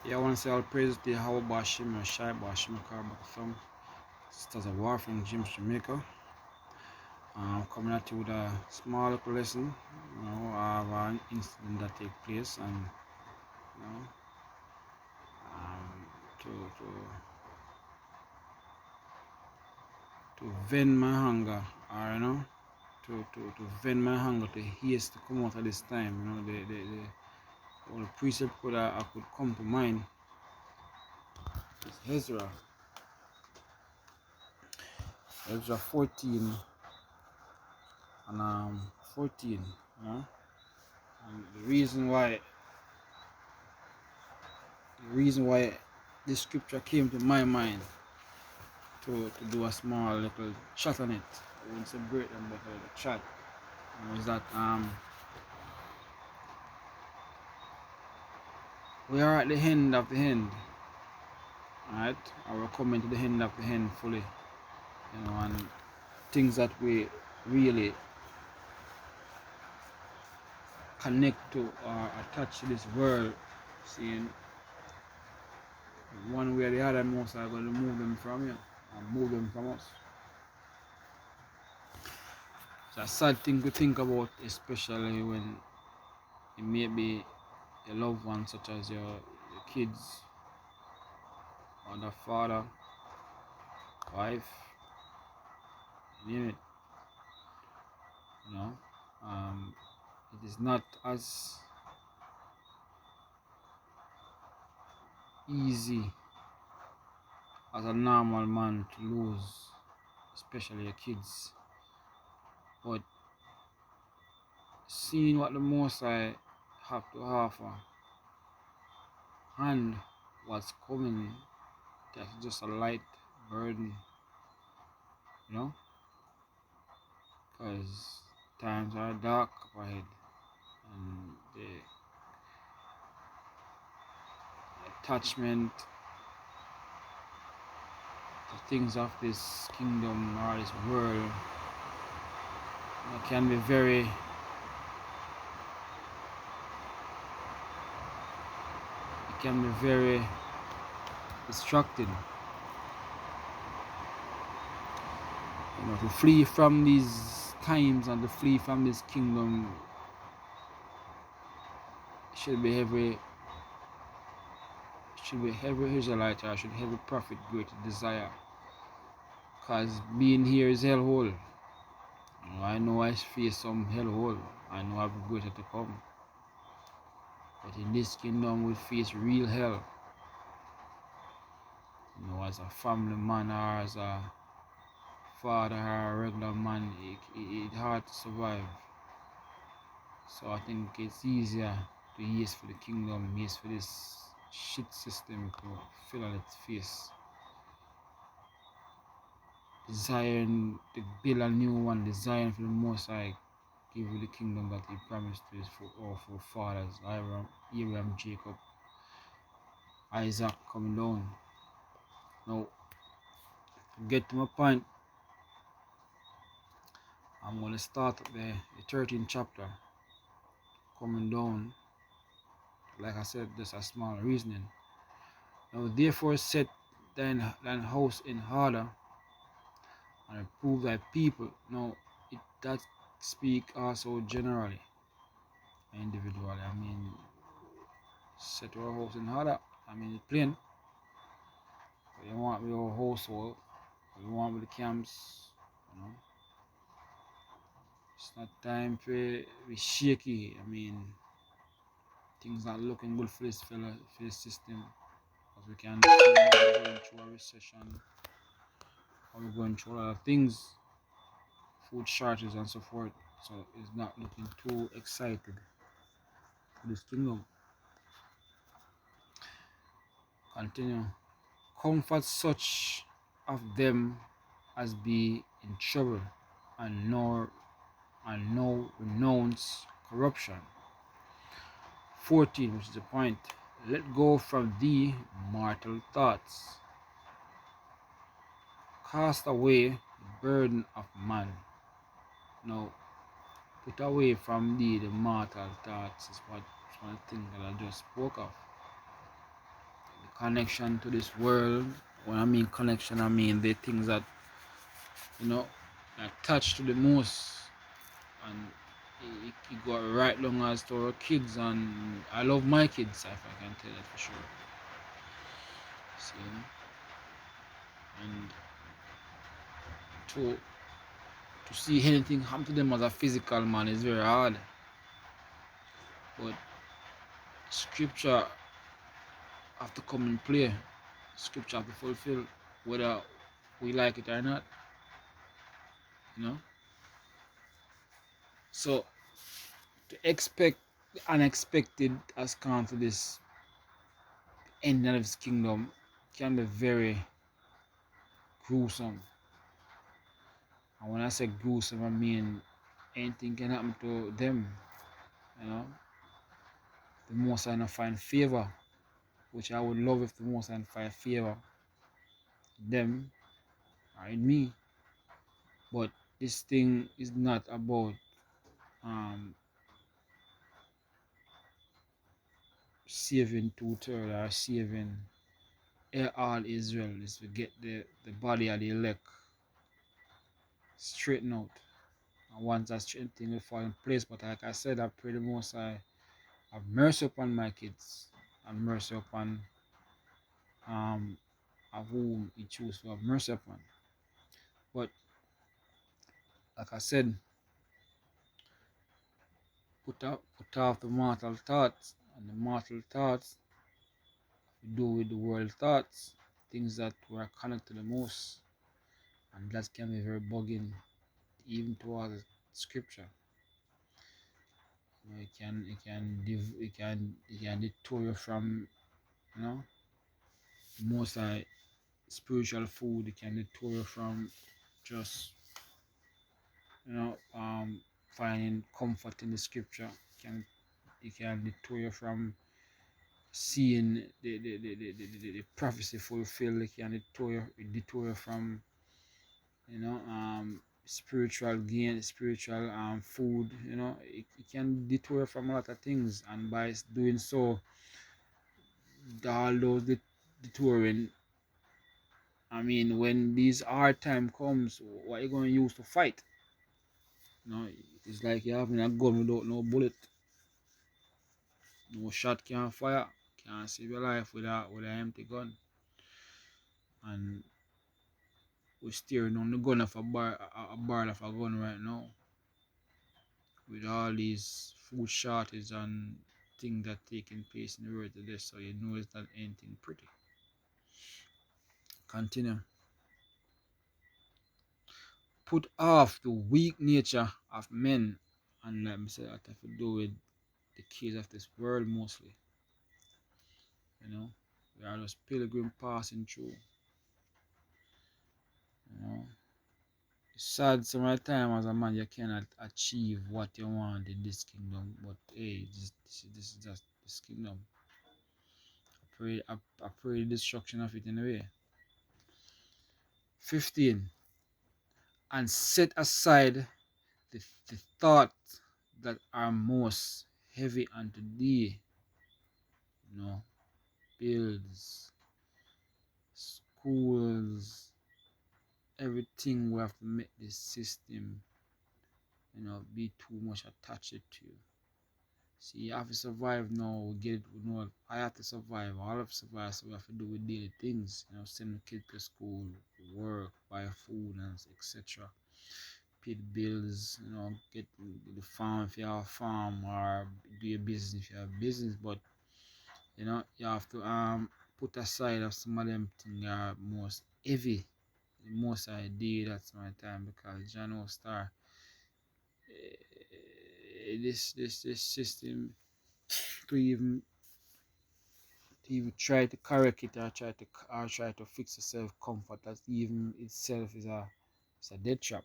Yeah, I want to say all praise to Howard Bashim and Shai Bashim Karbaktham, Sisters of War from James, Jamaica. Coming at you with a small little lesson, of an incident that take place and you know, to vent my hunger, or to vent my hunger, to haste to come out at this time. All the precept I could come to mind is Ezra 14 and 14. You know? And the reason why this scripture came to my mind to do a small little chat on it. I wouldn't say break them, but a chat. Was that we are at the end of the end. Alright? Or we're coming to the end of the end fully. And things that we really connect to or attach to this world, seeing one way or the other, most are going to move them from you and move them from us. It's a sad thing to think about, especially when it may be your loved ones, such as your kids, mother, father, wife, name it. It is not as easy as a normal man to lose, especially your kids. But seeing what the Most High have to offer and what's coming, that's just a light burden, because times are dark up ahead, and the attachment to things of this kingdom or this world can be very distracting. To flee from these times and to flee from this kingdom should be every Israelite, or should every prophet great desire. Because being here is hellhole. I know I face some hellhole. I know I've greater to come. But in this kingdom we face real hell. As a family man or as a father or a regular man, it's hard to survive. So I think it's easier to use for the kingdom, use for this shit system to fill on its face. Desiring to build a new one, desiring for the Most High give you the kingdom that He promised to His forefathers, Abraham, Jacob, Isaac coming down. Now, to get to my point, I'm going to start at the 13th chapter, coming down. Like I said, just a small reasoning. Now, therefore, set thine house in order and reprove thy people. Now, it does speak also generally, individually. Set our house in order. It's plain. We want with our household, we want with the camps. It's not time for be shaky. Things not looking good for this system. Because we can see we're going through a recession, or we're going through a lot of things, food shortages and so forth. So it's not looking too excited for this kingdom. Continue. Comfort such of them as be in trouble, and no renounce corruption. 14, which is the point. Let go from thee mortal thoughts. Cast away the burden of man. Now, put away from thee the mortal thoughts is one thing that I just spoke of. connection to this world. When I mean connection, I mean the things that, you know, attached to the most, and it got right long as to our kids, and I love my kids, if I can tell that for sure. See, and to see anything happen to them as a physical man is very hard, but scripture have to come in play. Scripture have to fulfill, whether we like it or not, you know. So to expect the unexpected has come to this end of his kingdom can be very gruesome. And when I say gruesome, I mean anything can happen to them, you know. The Most High not find favor, which I would love if the Most High find favor them or in me. But this thing is not about um, saving two-thirds or saving all Israel. Is to get the body of the elect straightened out. And once that straightened thing will fall in place. But like I said, I pray the Most I have mercy upon my kids and mercy upon of whom he choose to have mercy upon. But like I said, put off the mortal thoughts, and the mortal thoughts we do with the world thoughts, things that were connected the most, and that can be very bugging even towards scripture. You know, it can detour you from, you know, the most spiritual food. It can detour you from just, you know, finding comfort in the scripture. It can detour you from seeing the prophecy fulfilled. It can detour you from, you know, spiritual gain, spiritual food. You know, it can detour you from a lot of things, and by doing so, all those detouring. I mean, when this hard time comes, what are you going to use to fight? You know, it's like you're having a gun without no bullet. No shot can fire. Can't save your life with an empty gun. And we're steering on the gun of a barrel of a gun right now. With all these food shortages and things that taking place in the world today, so you know it's not anything pretty. Continue. Put off the weak nature of men, and let me say that have to do with the case of this world mostly. You know, we are just pilgrim passing through. You know, it's sad some of the time as a man you cannot achieve what you want in this kingdom, but hey, this is just this kingdom. I pray the destruction of it in a way. 15. And set aside the thoughts that are most heavy unto thee. You know, bills, schools, everything we have to make this system, you know, be too much attached to you. See, you have to survive now. We know I have to survive. All have to survive, so we have to do with daily things. You know, send the kid to school, work, buy food, and etc. Pay the bills. You know, get the farm if you have a farm, or do your business if you have business. But you know, you have to put aside of some of them things are most heavy. The most I did at my time because John Star. This system to even try to correct it or try to fix yourself comfort that even itself is a dead trap.